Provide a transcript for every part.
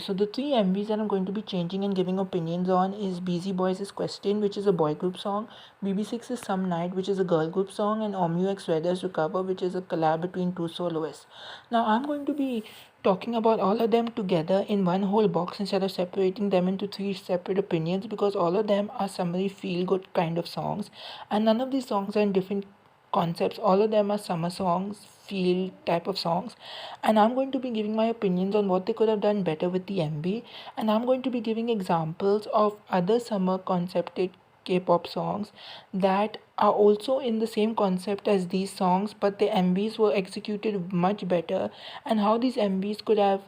So the three MVs that I'm going to be changing and giving opinions on is Busy Boys' Question, which is a boy group song, BB6's Some Night, which is a girl group song, and Omu X Weather's Recover, which is a collab between two soloists. Now I'm going to be talking about all of them together in one whole box instead of separating them into three separate opinions, because all of them are summary feel good kind of songs, and none of these songs are in different concepts. All of them are summer songs, feel type of songs, and I'm going to be giving my opinions on what they could have done better with the MV, and I'm going to be giving examples of other summer concepted K-pop songs that are also in the same concept as these songs, but the MVs were executed much better, and how these MVs could have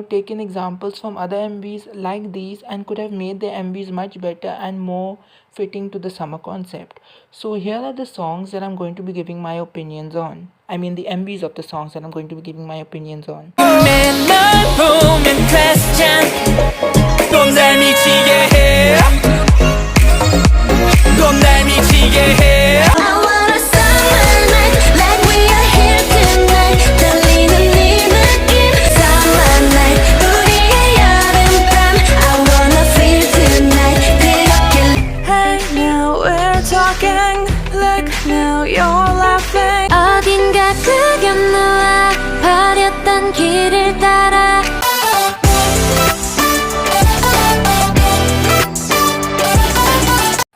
taken examples from other MVs like these and could have made the MVs much better and more fitting to the summer concept. So here are the songs that I'm going to be giving my opinions on. I mean the MVs of the songs that I'm going to be giving my opinions on. 어딘가 그겨 놓아 버렸던 길을 따라.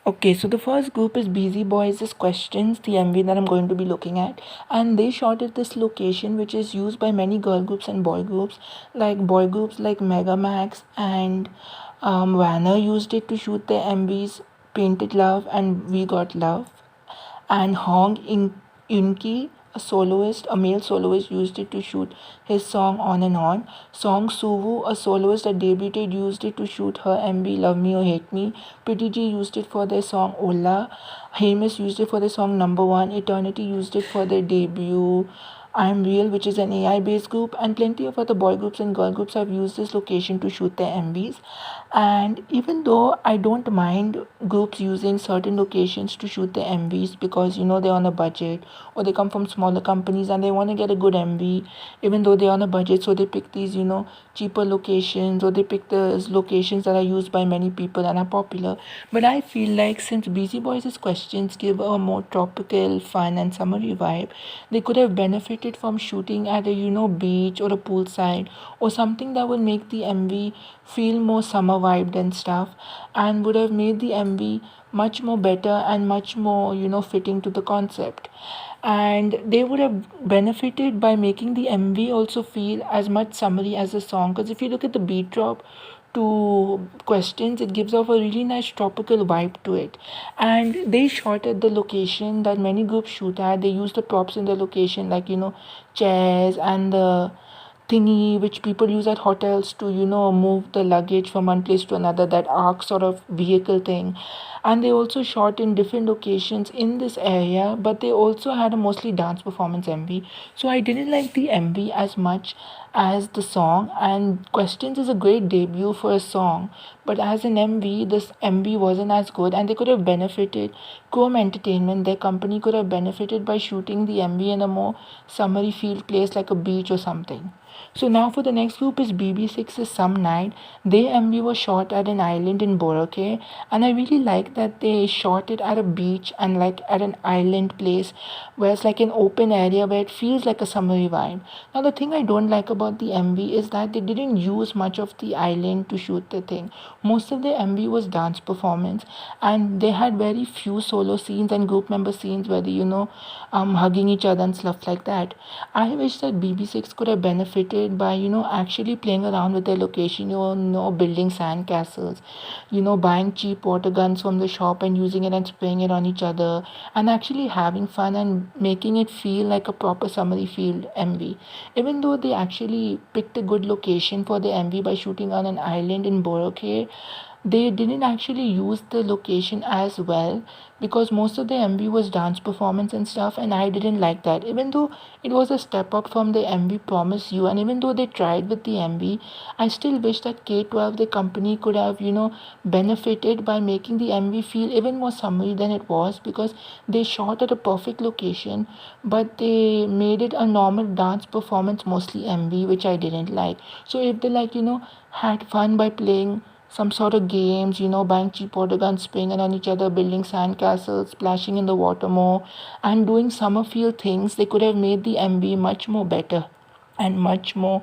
Okay, so the first group is Busy Boys' Questions, the MV that I'm going to be looking at, and they shot at this location which is used by many girl groups and boy groups like Mega Max and Vanna used it to shoot their MVs Painted Love and We Got Love, and Inki, a male soloist, used it to shoot his song On and On. Song Suvu, a soloist that debuted, used it to shoot her MV Love Me or Hate Me. Pretty G used it for their song Ola. Hamis used it for their song Number One. Eternity used it for their debut I'm Real, which is an AI based group, and plenty of other boy groups and girl groups have used this location to shoot their MVs. And even though I don't mind groups using certain locations to shoot their MVs, because they're on a budget or they come from smaller companies and they want to get a good MV, even though they're on a budget, so they pick these cheaper locations, or they pick the locations that are used by many people and are popular. But I feel like since Busy Boys' Questions give a more tropical, fun and summery vibe, they could have benefited from shooting at a beach or a poolside or something that would make the MV feel more summer vibed and stuff, and would have made the MV much more better and much more fitting to the concept. And they would have benefited by making the MV also feel as much summery as the song, because if you look at the beat drop to Questions, it gives off a really nice tropical vibe to it. And they shot at the location that many groups shoot at. They use the props in the location, like chairs and the thingy which people use at hotels to move the luggage from one place to another, that arc sort of vehicle thing. And they also shot in different locations in this area, but they also had a mostly dance performance MV. So I didn't like the MV as much as the song, and Questions is a great debut for a song, but as an MV, this MV wasn't as good, and they could have benefited. Chrome Entertainment, their company, could have benefited by shooting the MV in a more summery field place like a beach or something. So now for the next group is BB6's Some Night. Their MV was shot at an island in Boracay, and I really like that they shot it at a beach and like at an island place where it's like an open area where it feels like a summery vibe. Now the thing I don't like about the MV is that they didn't use much of the island to shoot the thing. Most of the MV was dance performance, and they had very few solo scenes and group member scenes where they hugging each other and stuff like that. I wish that BB6 could have benefited by actually playing around with their location, building sand castles, buying cheap water guns from the shop and using it and spraying it on each other, and actually having fun and making it feel like a proper summery field MV. Even though they actually picked a good location for the MV by shooting on an island in Boracay, they didn't actually use the location as well, because most of the MV was dance performance and stuff, and I didn't like that. Even though it was a step up from the MV Promise You, and even though they tried with the MV, I still wish that K12, the company, could have, benefited by making the MV feel even more summery than it was, because they shot at a perfect location, but they made it a normal dance performance, mostly MV, which I didn't like. So if they, like, had fun by playing some sort of games, buying cheap water guns, swinging on each other, building sandcastles, splashing in the water more, and doing summer feel things, they could have made the MV much more better and much more,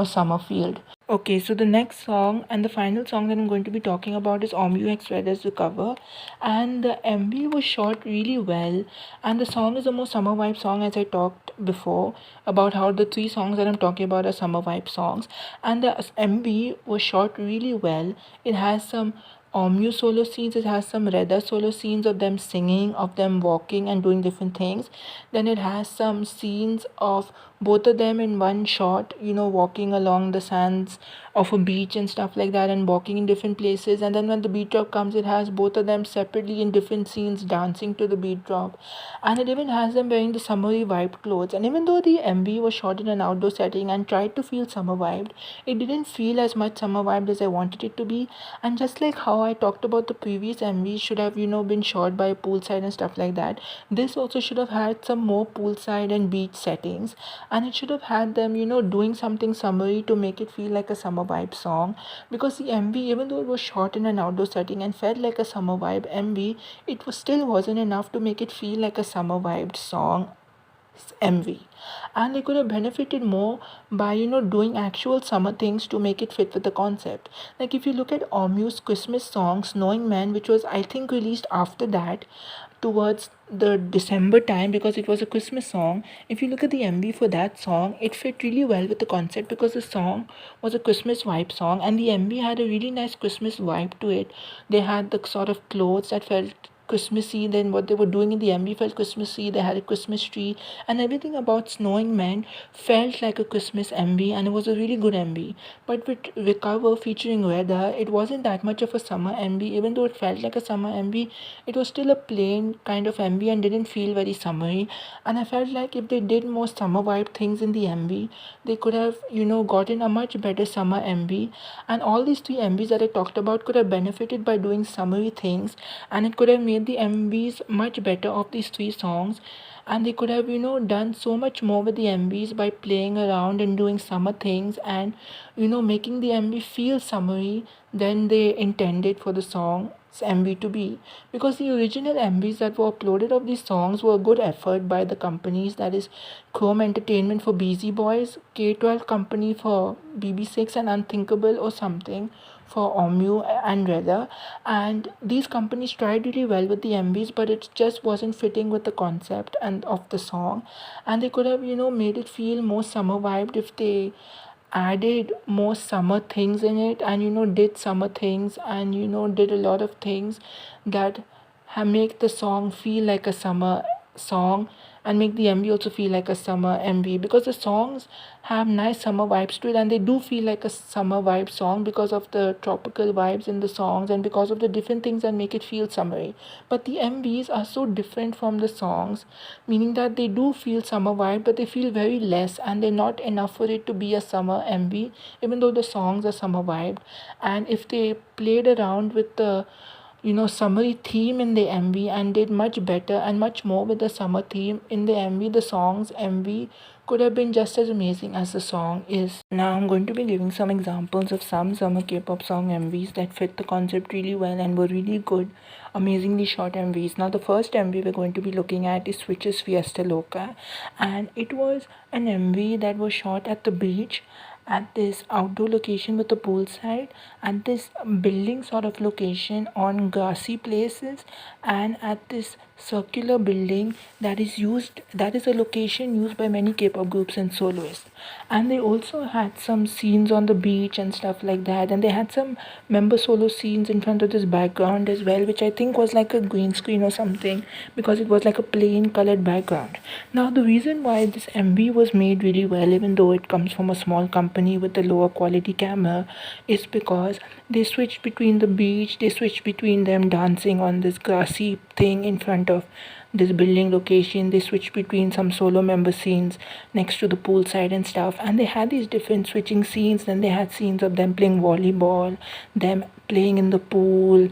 summer field. Okay, so the next song and the final song that I'm going to be talking about is OMU Weather's Recover. And the MV was shot really well. And the song is a more summer vibe song, as I talked before about how the three songs that I'm talking about are summer vibe songs. And the MV was shot really well. It has some Omyu solo scenes, it has some Reda solo scenes of them singing, of them walking and doing different things. Then it has some scenes of both of them in one shot, walking along the sands of a beach and stuff like that, and walking in different places. And then when the beat drop comes, it has both of them separately in different scenes dancing to the beat drop. And it even has them wearing the summery vibe clothes. And even though the MV was shot in an outdoor setting and tried to feel summer vibed, it didn't feel as much summer vibed as I wanted it to be. And just like how I talked about the previous MV should have, been shot by poolside and stuff like that, this also should have had some more poolside and beach settings. And it should have had them, doing something summery to make it feel like a summer vibe song. Because the MV, even though it was shot in an outdoor setting and felt like a summer vibe MV, it was still wasn't enough to make it feel like a summer vibed song MV. And they could have benefited more by, doing actual summer things to make it fit with the concept. Like if you look at Omu's Christmas song Snowing Man, which was I think released after that, towards the December time, because it was a Christmas song. If you look at the MV for that song, it fit really well with the concept, because the song was a Christmas vibe song and the MV had a really nice Christmas vibe to it. They had the sort of clothes that felt Christmassy, then what they were doing in the MV felt Christmassy. They had a Christmas tree, and everything about Snowing Man felt like a Christmas MV, and it was a really good MV. But with Recover featuring Weather, it wasn't that much of a summer MV. Even though it felt like a summer MV, it was still a plain kind of MV and didn't feel very summery. And I felt like if they did more summer vibe things in the MV, they could have, gotten a much better summer MV. And all these three MVs that I talked about could have benefited by doing summery things, and it could have made the MVs much better of these three songs. And they could have, done so much more with the MVs by playing around and doing summer things, and, making the MV feel summery than they intended for the song MV to be. Because the original MVs that were uploaded of these songs were a good effort by the companies, that is Chrome Entertainment for Busy Boys, K12 Company for BB6, and Unthinkable or something for Omu and Reda. And these companies tried really well with the MVs, but it just wasn't fitting with the concept and of the song. And they could have, made it feel more summer vibed if they added more summer things in it, and, did summer things, and, did a lot of things that make the song feel like a summer song, and make the MV also feel like a summer MV, because the songs have nice summer vibes to it, and they do feel like a summer vibe song because of the tropical vibes in the songs and because of the different things that make it feel summery. But the MVs are so different from the songs, meaning that they do feel summer vibe, but they feel very less, and they're not enough for it to be a summer MV, even though the songs are summer vibe. And if they played around with the, summery theme in the MV and did much better and much more with the summer theme in the MV, the song's MV could have been just as amazing as the song is. Now I'm going to be giving some examples of some summer K-pop song MVs that fit the concept really well and were really good, amazingly short MVs. Now the first MV we're going to be looking at is Switch's Fiesta Loca, and it was an MV that was shot at the beach, at this outdoor location with a poolside, at this building sort of location on grassy places, and at this circular building that is a location used by many K-pop groups and soloists. And they also had some scenes on the beach and stuff like that, and they had some member solo scenes in front of this background as well, which I think was like a green screen or something, because it was like a plain colored background. Now the reason why this MV was made really well, even though it comes from a small company with a lower quality camera, is because they switched between the beach, they switched between them dancing on this grassy thing in front of this building location, they switched between some solo member scenes next to the poolside and stuff, and they had these different switching scenes. Then they had scenes of them playing volleyball, them playing in the pool,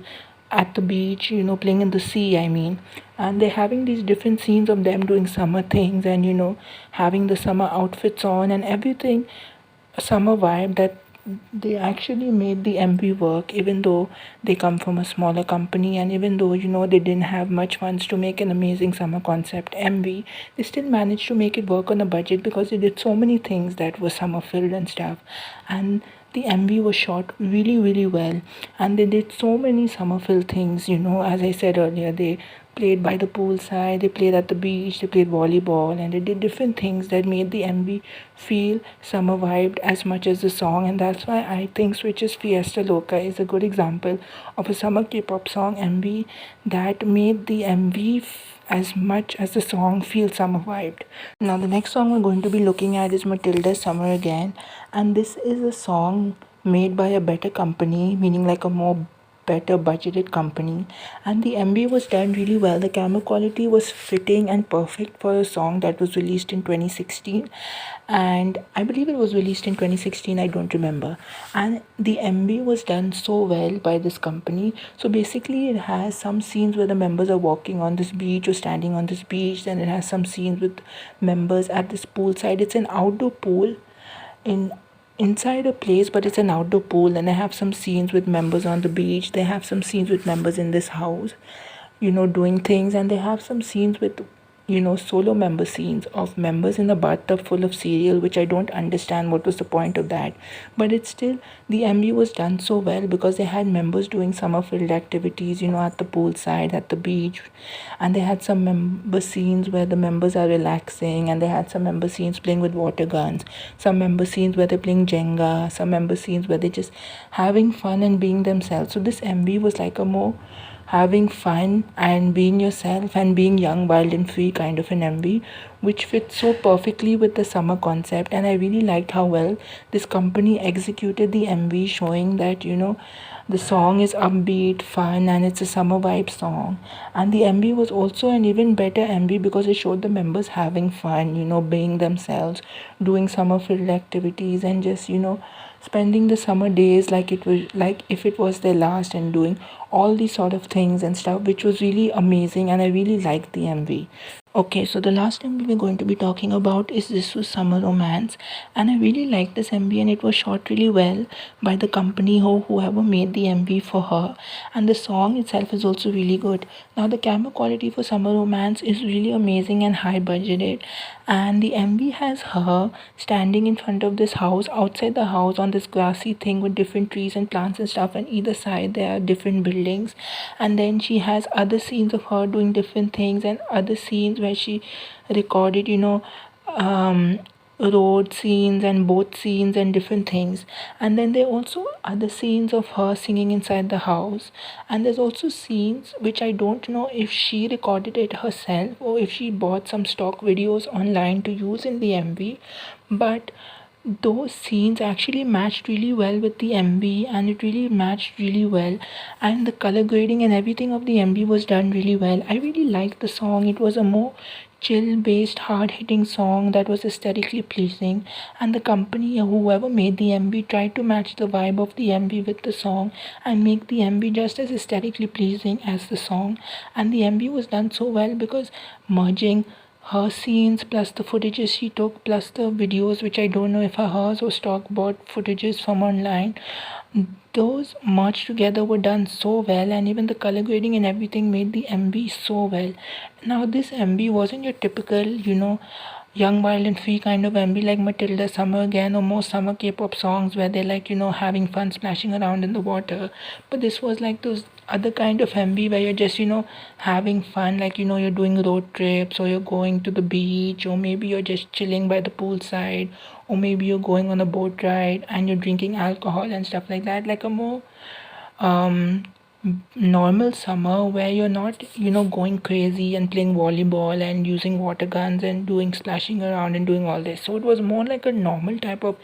at the beach, playing in the sea, I mean. And they're having these different scenes of them doing summer things and, having the summer outfits on and everything, a summer vibe that they actually made the MV work, even though they come from a smaller company and even though, they didn't have much funds to make an amazing summer concept MV, they still managed to make it work on a budget because they did so many things that were summer filled and stuff. And the MV was shot really, really well, and they did so many summerfield things. As I said earlier, they played by the poolside, they played at the beach, they played volleyball, and they did different things that made the MV feel summer vibed as much as the song. And that's why I think Switch's Fiesta Loca is a good example of a summer K-pop song MV that made the MV as much as the song feels summer vibed. Now, the next song we're going to be looking at is Matilda's Summer Again, and this is a song made by a better company, meaning like a more better budgeted company, and the MV was done really well. The camera quality was fitting and perfect for a song that was released in 2016, and I believe it was released in 2016, I don't remember. And the MV was done so well by this company. So basically it has some scenes where the members are walking on this beach or standing on this beach, then it has some scenes with members at this poolside. It's an outdoor pool in inside a place, but it's an outdoor pool, and they have some scenes with members on the beach, they have some scenes with members in this house, doing things, and they have some scenes with solo member scenes of members in a bathtub full of cereal, which I don't understand what was the point of that. But it's still, the MV was done so well because they had members doing summer filled activities, at the poolside, at the beach, and they had some member scenes where the members are relaxing, and they had some member scenes playing with water guns, some member scenes where they're playing Jenga, some member scenes where they're just having fun and being themselves. So this MV was like a more having fun and being yourself and being young, wild, and free kind of an MV, which fits so perfectly with the summer concept. And I really liked how well this company executed the MV, showing that, the song is upbeat, fun, and it's a summer vibe song. And the MV was also an even better MV because it showed the members having fun, being themselves, doing summer filled activities, and just, spending the summer days like it was like if it was their last, and doing all these sort of things and stuff, which was really amazing, and I really liked the MV. Okay, so the last MV we're going to be talking about is ZISU Summer Romance, and I really liked this MV, and it was shot really well by the company whoever made the MV for her, and the song itself is also really good. Now the camera quality for Summer Romance is really amazing and high budgeted, and the MV has her standing in front of this house, outside the house on this grassy thing with different trees and plants and stuff, and either side there are different buildings, and then she has other scenes of her doing different things and other scenes where she recorded um road scenes and boat scenes and different things. And then there are also other scenes of her singing inside the house, and there's also scenes which I don't know if she recorded it herself or if she bought some stock videos online to use in the MV, but those scenes actually matched really well with the MV, and it really matched really well, and the color grading and everything of the MV was done really well. I really liked the song. It was a more chill based hard hitting song that was aesthetically pleasing, and the company or whoever made the MV tried to match the vibe of the MV with the song and make the MV just as aesthetically pleasing as the song. And the MV was done so well because merging her scenes plus the footages she took plus the videos, which I don't know if are hers or stock bought footages from online, those merged together were done so well, and even the color grading and everything made the MV so well. Now this MV wasn't your typical young, wild, and free kind of MV like Matilda, Summer Again, or most summer K-pop songs where they're like, having fun splashing around in the water. But this was like those other kind of MV where you're just, having fun, like, you're doing road trips, or you're going to the beach, or maybe you're just chilling by the poolside, or maybe you're going on a boat ride and you're drinking alcohol and stuff like that, like a more um normal summer where you're not going crazy and playing volleyball and using water guns and doing splashing around and doing all this. So it was more like a normal type of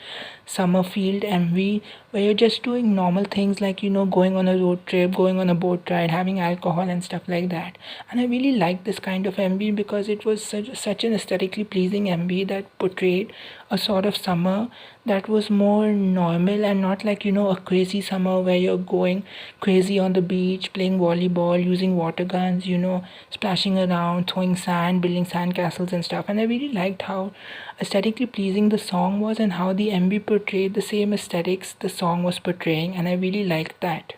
summer field MV where you're just doing normal things like going on a road trip, going on a boat ride, having alcohol and stuff like that. And I really liked this kind of MV because it was such an aesthetically pleasing MV that portrayed a sort of summer that was more normal and not like a crazy summer where you're going crazy on the beach, playing volleyball, using water guns, splashing around, throwing sand, building sand castles and stuff. And I really liked how aesthetically pleasing the song was and how the MV portrayed the same aesthetics the song was portraying, and I really liked that.